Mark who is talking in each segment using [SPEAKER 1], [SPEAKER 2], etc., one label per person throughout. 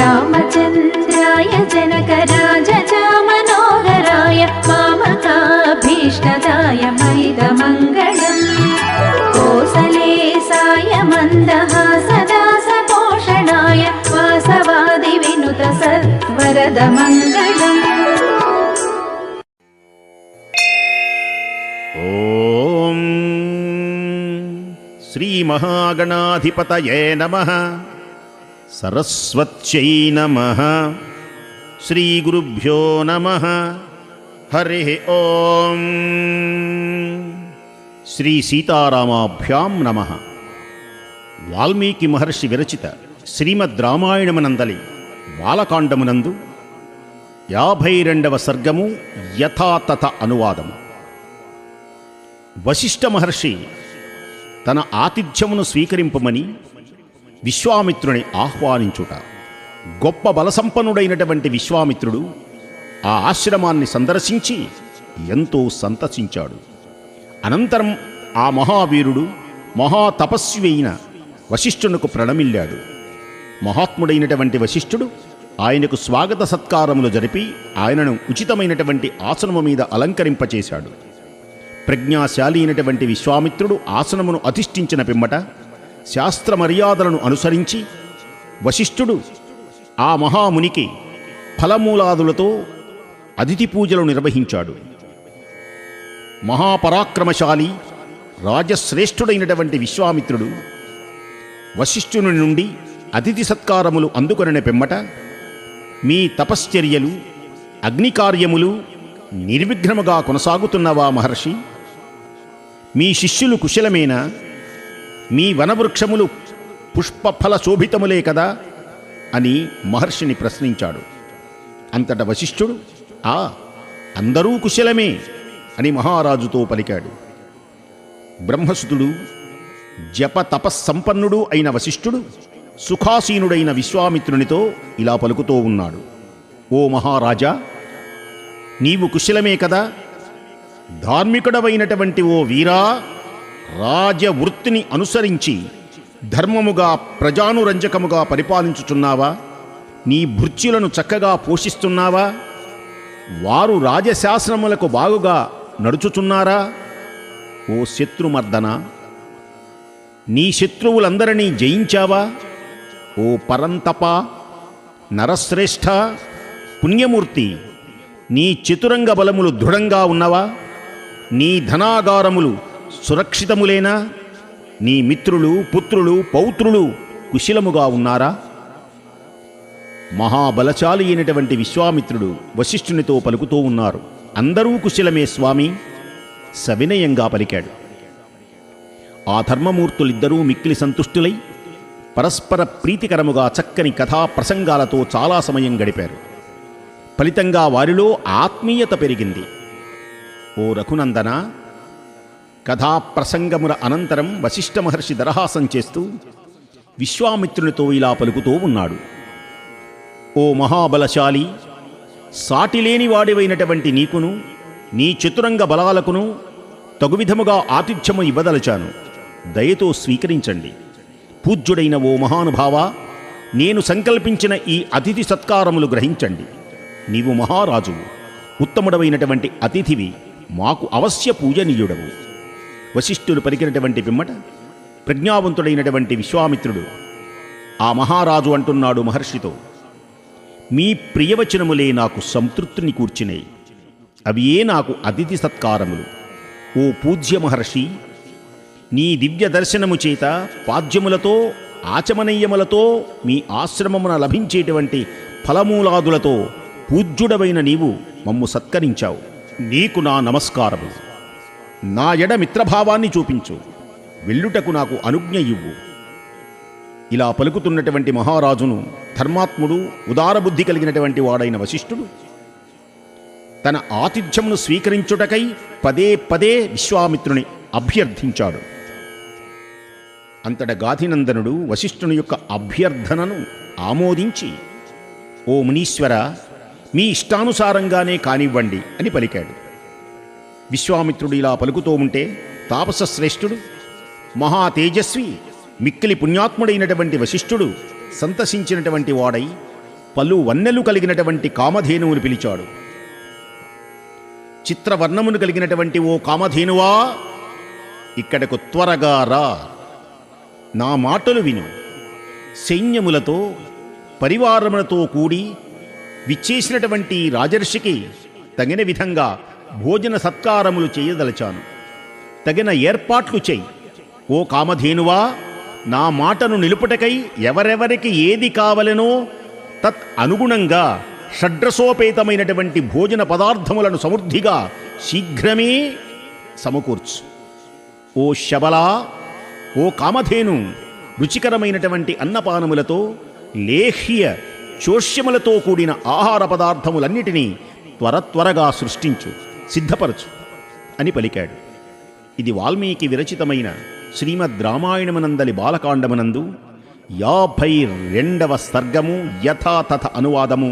[SPEAKER 1] रामचन्द्राय जनकराजचामनोहराय मामकाभीष्टदाय मैदमङ्गलम् कोसलेसाय मन्दहासदासपोषणाय वासवादिविनुतसत्वरदमङ्गलम्।
[SPEAKER 2] ఓం శ్రీ మహాగణాధిపతయే నమః. సరస్వత్యై నమః. శ్రీ గురుభ్యో నమః. హరి ఓం. శ్రీ సీతారామాభ్యాం నమః. వాల్మీకి మహర్షి విరచిత శ్రీమద్ రామాయణమునందలి బాలకాండమునందు 52వ సర్గము యథాతథ అనువాదము. వశిష్ఠ మహర్షి తన ఆతిథ్యమును స్వీకరింపమని విశ్వామిత్రుని ఆహ్వానించుట. గొప్ప బలసంపన్నుడైనటువంటి విశ్వామిత్రుడు ఆ ఆశ్రమాన్ని సందర్శించి ఎంతో సంతసించాడు. అనంతరం ఆ మహావీరుడు మహాతపస్వి అయిన వశిష్ఠునకు ప్రణమిల్లాడు. మహాత్ముడైనటువంటి వశిష్ఠుడు ఆయనకు స్వాగత సత్కారములు జరిపి ఆయనను ఉచితమైనటువంటి ఆసనము మీద అలంకరింపచేశాడు. ప్రజ్ఞాశాలి అయినటువంటి విశ్వామిత్రుడు ఆసనమును అధిష్ఠించిన పిమ్మట శాస్త్ర మర్యాదలను అనుసరించి వశిష్ఠుడు ఆ మహామునికి ఫలమూలాదులతో అతిథి పూజలు నిర్వహించాడు. మహాపరాక్రమశాలి రాజశ్రేష్ఠుడైనటువంటి విశ్వామిత్రుడు వశిష్ఠుని నుండి అతిథి సత్కారములు అందుకొనిన పిమ్మట, మీ తపశ్చర్యలు అగ్నికార్యములు నిర్విఘ్నముగా కొనసాగుతున్నవా మహర్షి? మీ శిష్యులు కుశలమేనా? మీ వనవృక్షములు పుష్పఫల శోభితములే కదా అని మహర్షిని ప్రశ్నించాడు. అంతట వశిష్ఠుడు అందరూ కుశలమే అని మహారాజుతో పలికాడు. బ్రహ్మసుతుడు జప తపస్సంపన్నుడు అయిన వశిష్ఠుడు సుఖాసీనుడైన విశ్వామిత్రునితో ఇలా పలుకుతూ ఉన్నాడు. ఓ మహారాజా, నీవు కుశలమే కదా? ధార్మికుడవైనటువంటి ఓ వీరా, రాజవృత్తిని అనుసరించి ధర్మముగా ప్రజానురంజకముగా పరిపాలించుచున్నావా? నీ భృత్యులను చక్కగా పోషిస్తున్నావా? వారు రాజశాసనములకు బాగుగా నడుచుచున్నారా? ఓ శత్రుమర్దన, నీ శత్రువులందరినీ జయించావా? ఓ పరంతప, నరశ్రేష్ఠ, పుణ్యమూర్తి, నీ చతురంగ బలములు దృఢంగా ఉన్నవా? నీ ధనాగారములు సురక్షితములేనా? నీ మిత్రులు, పుత్రులు, పౌత్రులు కుశలముగా ఉన్నారా? మహాబలశాలి అయినటువంటి విశ్వామిత్రుడు వశిష్ఠునితో పలుకుతూ ఉన్నారు. అందరూ కుశలమే స్వామి సవినయంగా పలికాడు. ఆ ధర్మమూర్తులిద్దరూ మిక్కిలి సంతుష్టులై పరస్పర ప్రీతికరముగా చక్కని కథా ప్రసంగాలతో చాలా సమయం గడిపారు. ఫలితంగా వారిలో ఆత్మీయత పెరిగింది. ఓ రఘునందన, కథాప్రసంగముల అనంతరం వశిష్ఠ మహర్షి దరహాసం చేస్తూ విశ్వామిత్రునితో ఇలా పలుకుతూ ఉన్నాడు. ఓ మహాబలశాలి, సాటిలేని వాడివైనటువంటి నీకును నీ చతురంగ బలాలకును తగువిధముగా ఆతిథ్యము ఇవ్వదలచాను. దయతో స్వీకరించండి. పూజ్యుడైన ఓ మహానుభావ, నేను సంకల్పించిన ఈ అతిథి సత్కారములు గ్రహించండి. నీవు మహారాజువు, ఉత్తముడవైనటువంటి అతిథివి, మాకు అవశ్య పూజనీయుడవు. వశిష్ఠులు పలికినటువంటి పిమ్మట ప్రజ్ఞావంతుడైనటువంటి విశ్వామిత్రుడు ఆ మహారాజు అంటున్నాడు మహర్షితో, మీ ప్రియవచనములే నాకు సంతృప్తిని కూర్చినాయి. అవి ఏ నాకు అతిథి సత్కారములు. ఓ పూజ్య మహర్షి, నీ దివ్య దర్శనము చేత పాద్యములతో ఆచమనీయములతో మీ ఆశ్రమమున లభించేటువంటి ఫలమూలాదులతో పూజ్యుడవైన నీవు మమ్ము సత్కరించావు. నీకు నా నమస్కారము. నా ఎడ మిత్రభావాన్ని చూపించు. వెళ్ళుటకు నాకు అనుజ్ఞ ఇవ్వు. ఇలా పలుకుతున్నటువంటి మహారాజును ధర్మాత్ముడు, ఉదారబుద్ధి కలిగినటువంటి వాడైన వశిష్ఠుడు తన ఆతిథ్యమును స్వీకరించుటకై పదే పదే విశ్వామిత్రుని అభ్యర్థించాడు. అంతట గాధినందనుడు వశిష్ఠుని యొక్క అభ్యర్థనను ఆమోదించి, ఓ మునీశ్వర, మీ ఇష్టానుసారంగానే కానివ్వండి అని పలికాడు. విశ్వామిత్రుడు ఇలా పలుకుతూ ఉంటే తాపసశ్రేష్ఠుడు, మహా తేజస్వి, మిక్కిలి పుణ్యాత్ముడైనటువంటి వశిష్ఠుడు సంతసించినటువంటి వాడై పలు వన్నెలు కలిగినటువంటి కామధేనువును పిలిచాడు. చిత్రవర్ణమును కలిగినటువంటి ఓ కామధేనువా, ఇక్కడకు త్వరగా రా, నా మాటలు విను. సైన్యములతో పరివారములతో కూడి విచ్చేసినటువంటి రాజర్షికి తగిన విధంగా భోజన సత్కారములు చేయదలచాను. తగిన ఏర్పాట్లు చెయ్యి. ఓ కామధేనువా, నా మాటను నిలుపుటకై ఎవరెవరికి ఏది కావలెనో తత్ అనుగుణంగా షడ్రసోపేతమైనటువంటి భోజన పదార్థములను సమృద్ధిగా శీఘ్రమే సమకూర్చు. ఓ శబలా, ఓ కామధేను, రుచికరమైనటువంటి అన్నపానములతో లేహ్య చోష్యములతో కూడిన ఆహార పదార్థములన్నిటినీ త్వరగా సృష్టించు, సిద్ధపరచు అని పలికాడు. ఇది వాల్మీకి విరచితమైన శ్రీమద్ రామాయణమునందలి బాలకాండమునందు 52వ సర్గము యథాతథ అనువాదము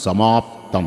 [SPEAKER 2] సమాప్తం.